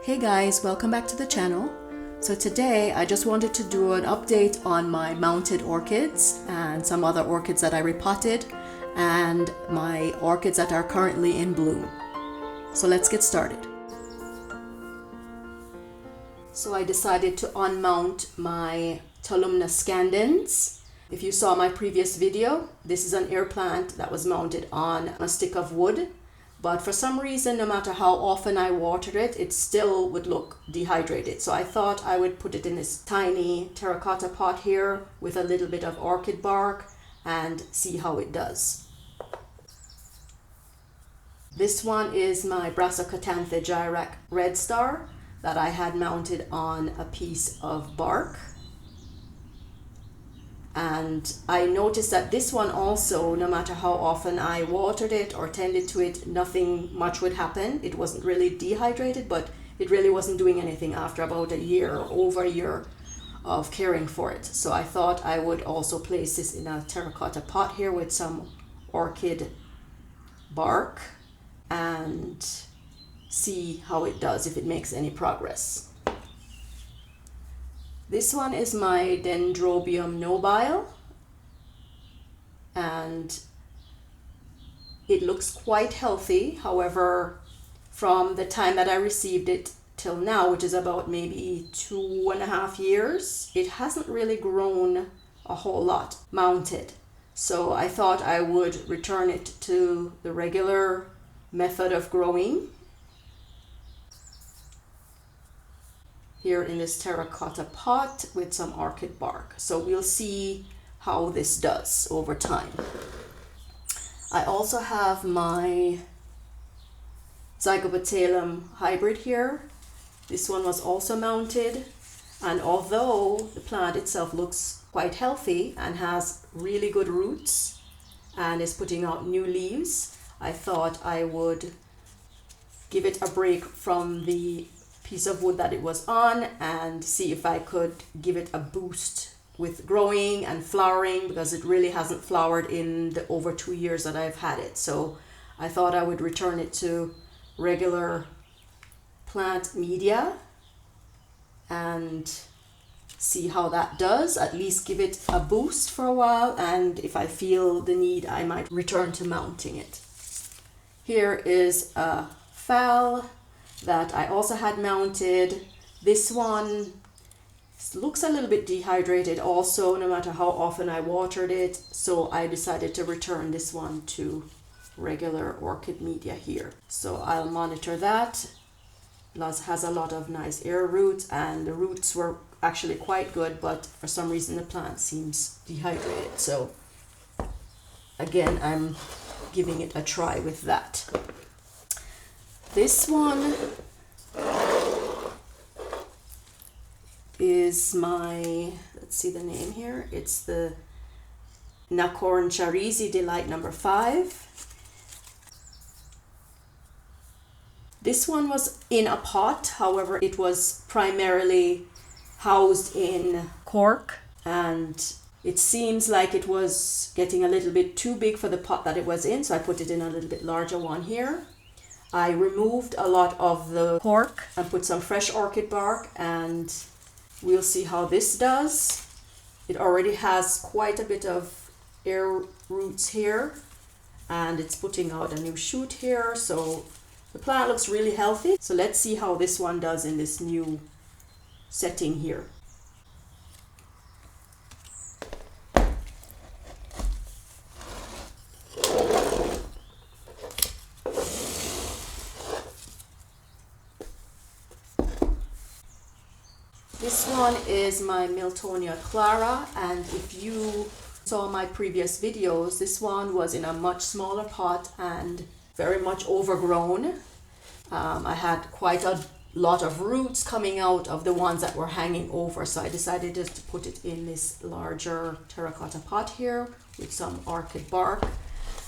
Hey guys, welcome back to the channel. So today I just wanted to do an update on my mounted orchids and some other orchids that I repotted and my orchids that are currently in bloom. So let's get started. So I decided to unmount my Talumna scandens. If you saw my previous video, this is an air plant that was mounted on a stick of wood. But for some reason, no matter how often I watered it, it still would look dehydrated. So I thought I would put it in this tiny terracotta pot here with a little bit of orchid bark and see how it does. This one is my Brassicantha gyrac red star that I had mounted on a piece of bark. And I noticed that this one also, no matter how often I watered it or tended to it, nothing much would happen. It wasn't really dehydrated, but it really wasn't doing anything after about a year or over a year of caring for it. So I thought I would also place this in a terracotta pot here with some orchid bark and see how it does, if it makes any progress. This one is my Dendrobium nobile, and it looks quite healthy. However, from the time that I received it till now, which is about maybe 2.5 years, it hasn't really grown a whole lot mounted. So I thought I would return it to the regular method of growing here in this terracotta pot with some orchid bark. So we'll see how this does over time. I also have my Zygopetalum hybrid here. This one was also mounted, and although the plant itself looks quite healthy and has really good roots and is putting out new leaves, I thought I would give it a break from the piece of wood that it was on and see if I could give it a boost with growing and flowering, because it really hasn't flowered in the over 2 years that I've had it. So I thought I would return it to regular plant media and see how that does, at least give it a boost for a while, and if I feel the need I might return to mounting it. Here is a phal that I also had mounted. This one looks a little bit dehydrated also, no matter how often I watered it, so I decided to return this one to regular orchid media here. So I'll monitor that. It has a lot of nice air roots, and the roots were actually quite good, but for some reason the plant seems dehydrated. So again, I'm giving it a try with that. This one is my, let's see the name here, it's the Nacorn Charizi Delight number 5. This one was in a pot, however it was primarily housed in cork, and it seems like it was getting a little bit too big for the pot that it was in, so I put it in a little bit larger one here. I removed a lot of the cork and put some fresh orchid bark, and we'll see how this does. It already has quite a bit of air roots here, and it's putting out a new shoot here, so the plant looks really healthy. So let's see how this one does in this new setting here. This one is my Miltonia Clara, and if you saw my previous videos, this one was in a much smaller pot and very much overgrown. I had quite a lot of roots coming out of the ones that were hanging over, so I decided just to put it in this larger terracotta pot here with some orchid bark,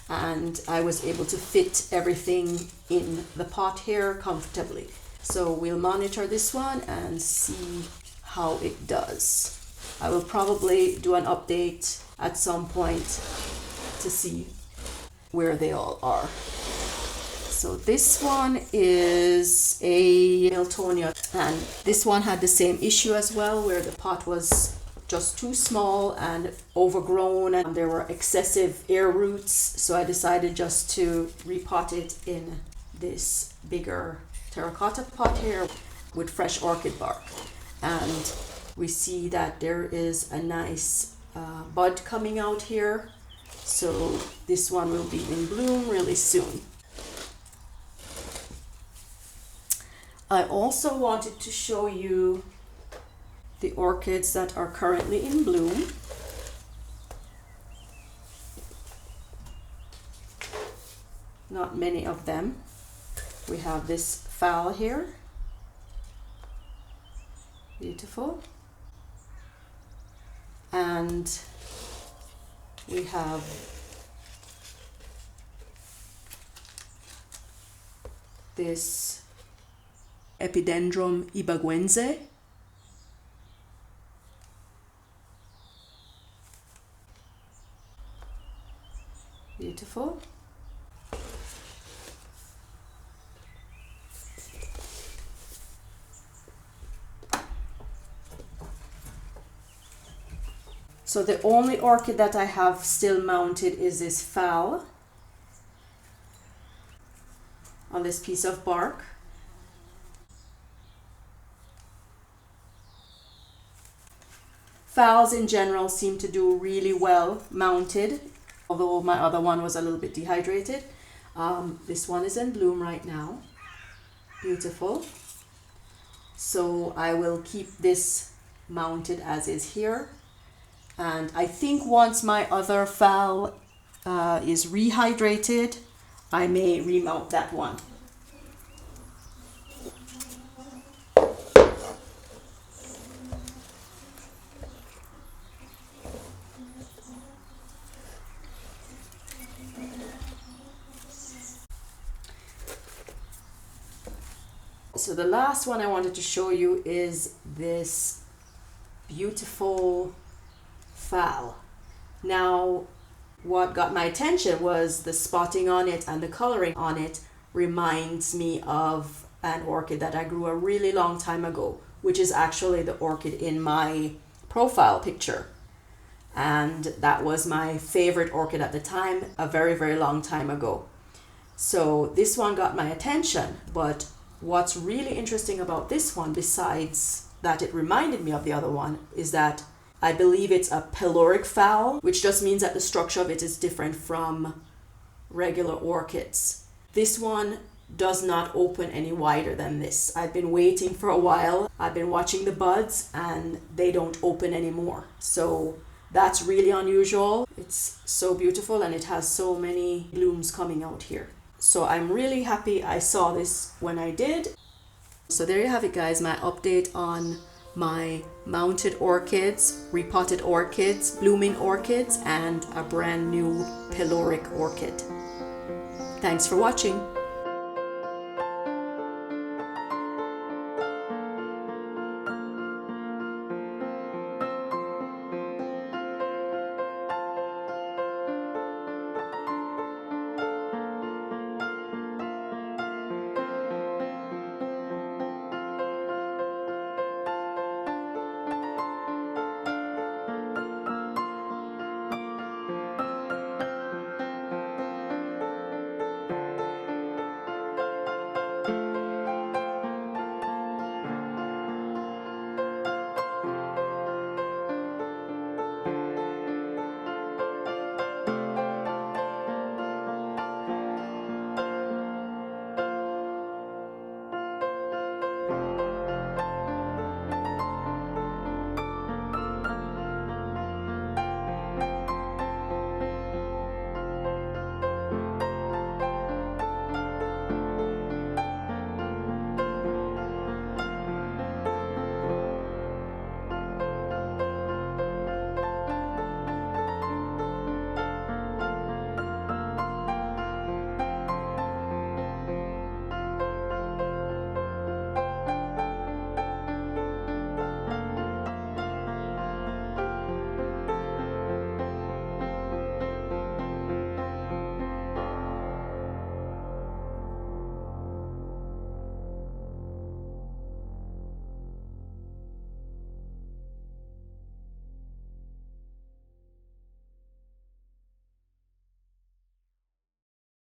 and I was able to fit everything in the pot here comfortably. So we'll monitor this one and see how it does. I will probably do an update at some point to see where they all are. So this one is a Miltonia, and this one had the same issue as well, where the pot was just too small and overgrown and there were excessive air roots, so I decided just to repot it in this bigger terracotta pot here with fresh orchid bark. And we see that there is a nice bud coming out here, so this one will be in bloom really soon. I also wanted to show you the orchids that are currently in bloom. Not many of them. We have this phal here. Beautiful. And we have this Epidendrum ibaguense. Beautiful. So the only orchid that I have still mounted is this phal on this piece of bark. Phals in general seem to do really well mounted, although my other one was a little bit dehydrated. This one is in bloom right now. Beautiful. So I will keep this mounted as is here. And I think once my other phal is rehydrated, I may remount that one. So the last one I wanted to show you is this beautiful phal. Now, what got my attention was the spotting on it, and the coloring on it reminds me of an orchid that I grew a really long time ago, which is actually the orchid in my profile picture. And that was my favorite orchid at the time, a very, very long time ago. So this one got my attention, but what's really interesting about this one, besides that it reminded me of the other one, is that I believe it's a Peloric phal, which just means that the structure of it is different from regular orchids. This one does not open any wider than this. I've been waiting for a while. I've been watching the buds and they don't open anymore. So that's really unusual. It's so beautiful and it has so many blooms coming out here. So I'm really happy I saw this when I did. So there you have it, guys, my update on my mounted orchids, repotted orchids, blooming orchids, and a brand new Peloric orchid. Thanks for watching.